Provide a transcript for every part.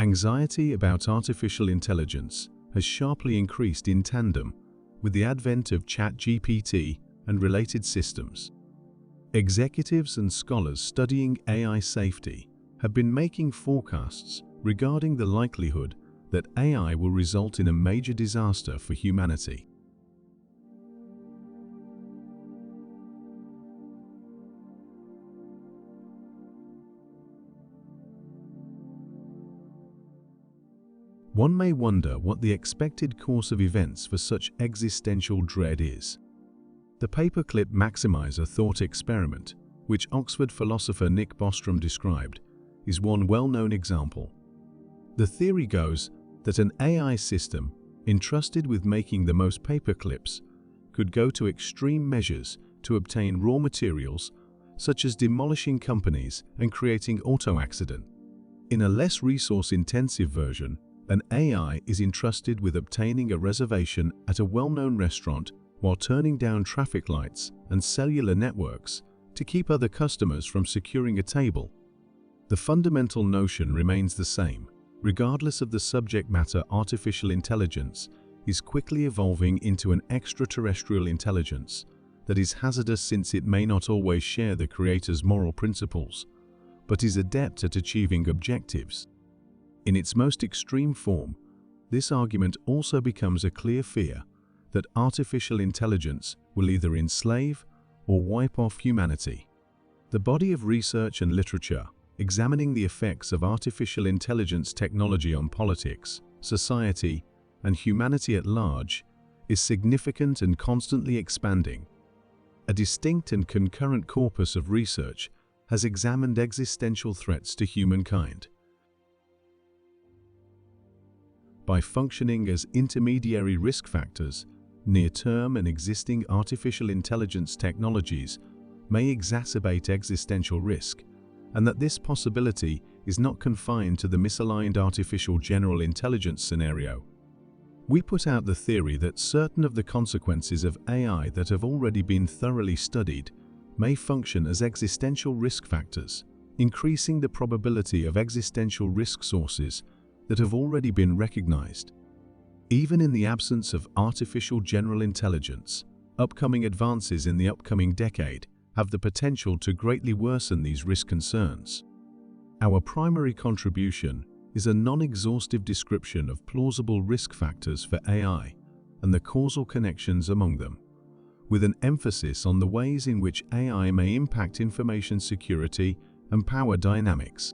Anxiety about artificial intelligence has sharply increased in tandem with the advent of Chat GPT and related systems. Executives and scholars studying AI safety have been making forecasts regarding the likelihood that AI will result in a major disaster for humanity. One may wonder what the expected course of events for such existential dread is. The Paperclip Maximizer thought experiment, which Oxford philosopher Nick Bostrom described, is one well-known example. The theory goes that an AI system entrusted with making the most paperclips could go to extreme measures to obtain raw materials, such as demolishing companies and creating auto accident. In a less resource-intensive version, an AI is entrusted with obtaining a reservation at a well-known restaurant while turning down traffic lights and cellular networks to keep other customers from securing a table. The fundamental notion remains the same. Regardless of the subject matter, artificial intelligence is quickly evolving into an extraterrestrial intelligence that is hazardous since it may not always share the creator's moral principles, but is adept at achieving objectives. In its most extreme form, this argument also becomes a clear fear that artificial intelligence will either enslave or wipe off humanity. The body of research and literature examining the effects of artificial intelligence technology on politics, society, and humanity at large is significant and constantly expanding. A distinct and concurrent corpus of research has examined existential threats to humankind. By functioning as intermediary risk factors, near-term and existing artificial intelligence technologies may exacerbate existential risk, and that this possibility is not confined to the misaligned artificial general intelligence scenario. We put out the theory that certain of the consequences of AI that have already been thoroughly studied may function as existential risk factors, increasing the probability of existential risk sources that have already been recognized. Even in the absence of artificial general intelligence, upcoming advances in the upcoming decade have the potential to greatly worsen these risk concerns. Our primary contribution is a non-exhaustive description of plausible risk factors for AI and the causal connections among them, with an emphasis on the ways in which AI may impact information security and power dynamics.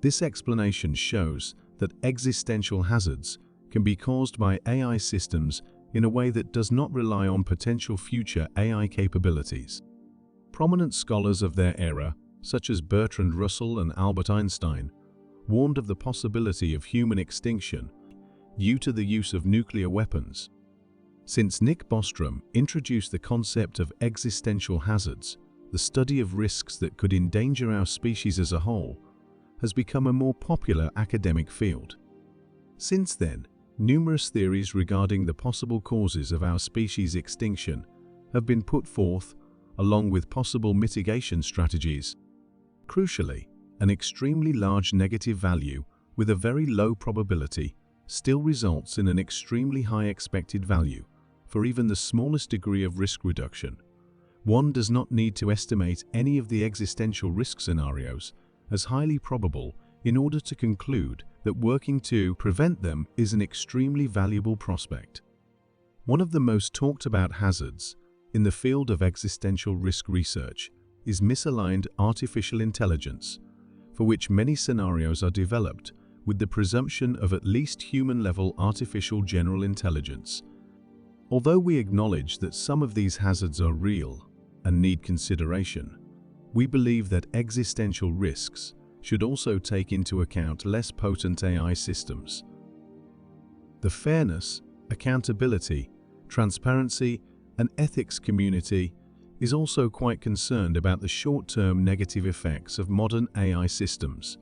This explanation shows that existential hazards can be caused by AI systems in a way that does not rely on potential future AI capabilities. Prominent scholars of their era, such as Bertrand Russell and Albert Einstein, warned of the possibility of human extinction due to the use of nuclear weapons. Since Nick Bostrom introduced the concept of existential hazards, the study of risks that could endanger our species as a whole has become a more popular academic field. Since then, numerous theories regarding the possible causes of our species' extinction have been put forth, along with possible mitigation strategies. Crucially, an extremely large negative value with a very low probability still results in an extremely high expected value for even the smallest degree of risk reduction. One does not need to estimate any of the existential risk scenarios as highly probable in order to conclude that working to prevent them is an extremely valuable prospect. One of the most talked about hazards in the field of existential risk research is misaligned artificial intelligence, for which many scenarios are developed with the presumption of at least human-level artificial general intelligence. Although we acknowledge that some of these hazards are real and need consideration, we believe that existential risks should also take into account less potent AI systems. The fairness, accountability, transparency, and ethics community is also quite concerned about the short-term negative effects of modern AI systems,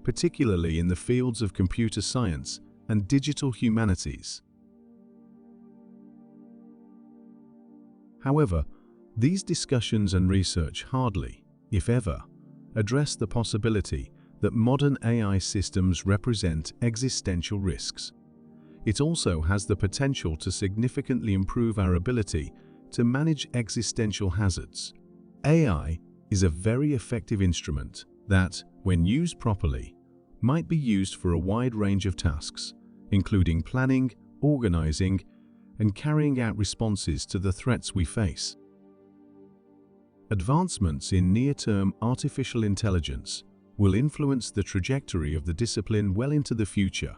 particularly in the fields of computer science and digital humanities. However, these discussions and research hardly, if ever, address the possibility that modern AI systems represent existential risks. It also has the potential to significantly improve our ability to manage existential hazards. AI is a very effective instrument that, when used properly, might be used for a wide range of tasks, including planning, organizing, and carrying out responses to the threats we face. Advancements in near-term artificial intelligence will influence the trajectory of the discipline well into the future.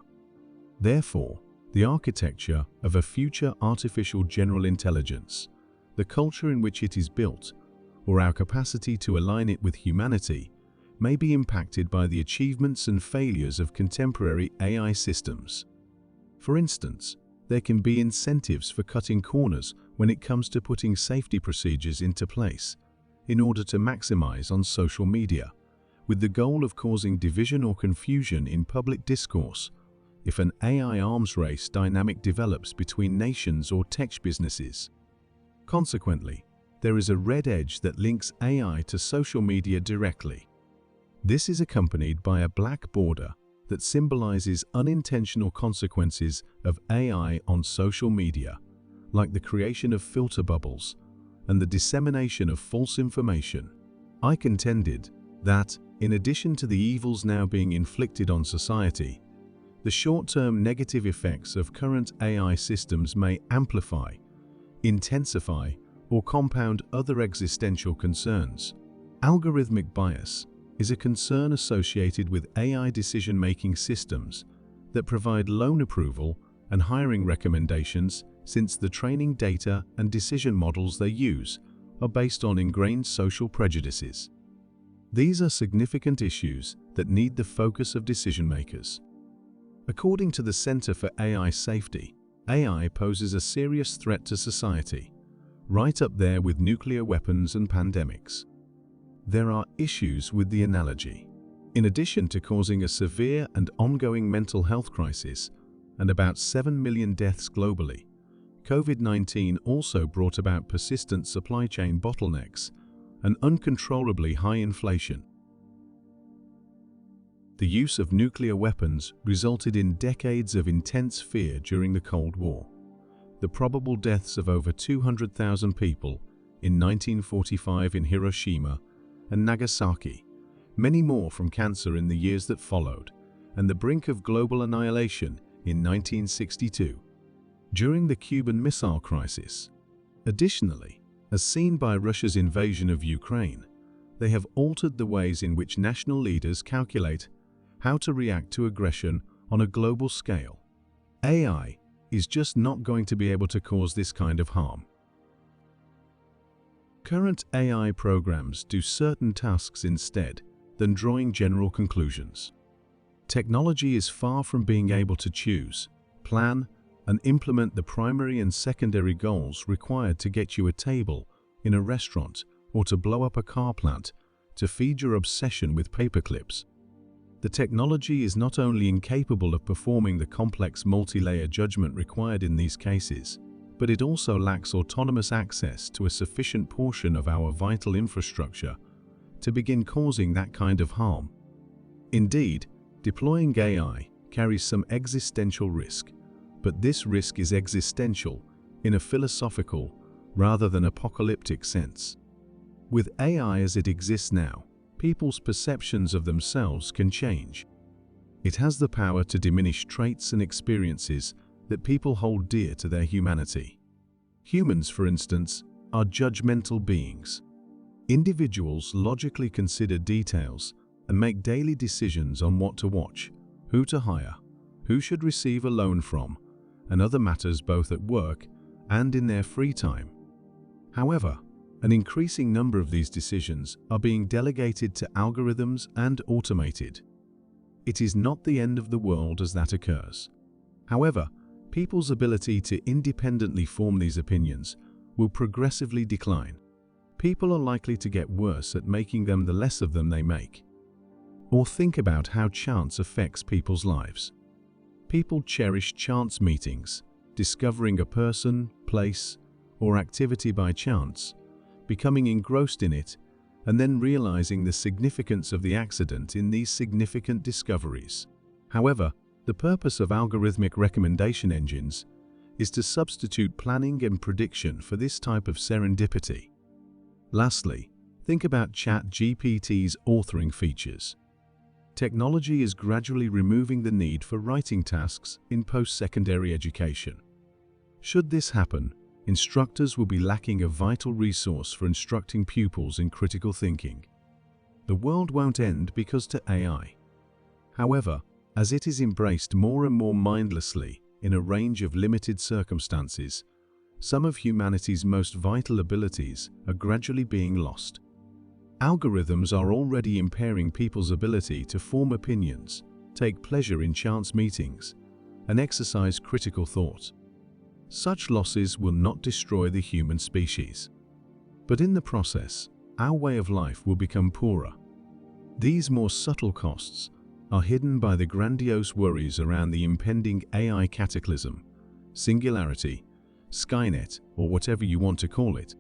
Therefore, the architecture of a future artificial general intelligence, the culture in which it is built, or our capacity to align it with humanity, may be impacted by the achievements and failures of contemporary AI systems. For instance, there can be incentives for cutting corners when it comes to putting safety procedures into place in order to maximize on social media, with the goal of causing division or confusion in public discourse if an AI arms race dynamic develops between nations or tech businesses. Consequently, there is a red edge that links AI to social media directly. This is accompanied by a black border that symbolizes unintentional consequences of AI on social media, like the creation of filter bubbles and the dissemination of false information. I contended that, in addition to the evils now being inflicted on society, the short-term negative effects of current AI systems may amplify, intensify, or compound other existential concerns. Algorithmic bias is a concern associated with AI decision-making systems that provide loan approval and hiring recommendations, since the training data and decision models they use are based on ingrained social prejudices. These are significant issues that need the focus of decision-makers. According to the Center for AI Safety, AI poses a serious threat to society, right up there with nuclear weapons and pandemics. There are issues with the analogy. In addition to causing a severe and ongoing mental health crisis and about 7 million deaths globally, COVID-19 also brought about persistent supply chain bottlenecks and uncontrollably high inflation. The use of nuclear weapons resulted in decades of intense fear during the Cold War. The probable deaths of over 200,000 people in 1945 in Hiroshima and Nagasaki, many more from cancer in the years that followed, and the brink of global annihilation in 1962, during the Cuban Missile Crisis. Additionally, as seen by Russia's invasion of Ukraine, they have altered the ways in which national leaders calculate how to react to aggression on a global scale. AI is just not going to be able to cause this kind of harm. Current AI programs do certain tasks instead than drawing general conclusions. Technology is far from being able to choose, plan, and implement the primary and secondary goals required to get you a table in a restaurant or to blow up a car plant to feed your obsession with paperclips. The technology is not only incapable of performing the complex multi-layer judgment required in these cases, but it also lacks autonomous access to a sufficient portion of our vital infrastructure to begin causing that kind of harm. Indeed, deploying AI carries some existential risk, but this risk is existential in a philosophical rather than apocalyptic sense. With AI as it exists now, people's perceptions of themselves can change. It has the power to diminish traits and experiences that people hold dear to their humanity. Humans, for instance, are judgmental beings. Individuals logically consider details and make daily decisions on what to watch, who to hire, who should receive a loan from, and other matters both at work and in their free time. However, an increasing number of these decisions are being delegated to algorithms and automated. It is not the end of the world as that occurs. However, people's ability to independently form these opinions will progressively decline. People are likely to get worse at making them the less of them they make. Or think about how chance affects people's lives. People cherish chance meetings, discovering a person, place, or activity by chance, becoming engrossed in it, and then realizing the significance of the accident in these significant discoveries. However, the purpose of algorithmic recommendation engines is to substitute planning and prediction for this type of serendipity. Lastly, think about Chat GPT's authoring features. Technology is gradually removing the need for writing tasks in post-secondary education. Should this happen, instructors will be lacking a vital resource for instructing pupils in critical thinking. The world won't end because of AI. However, as it is embraced more and more mindlessly in a range of limited circumstances, some of humanity's most vital abilities are gradually being lost. Algorithms are already impairing people's ability to form opinions, take pleasure in chance meetings, and exercise critical thought. Such losses will not destroy the human species. But in the process, our way of life will become poorer. These more subtle costs are hidden by the grandiose worries around the impending AI cataclysm, singularity, Skynet, or whatever you want to call it.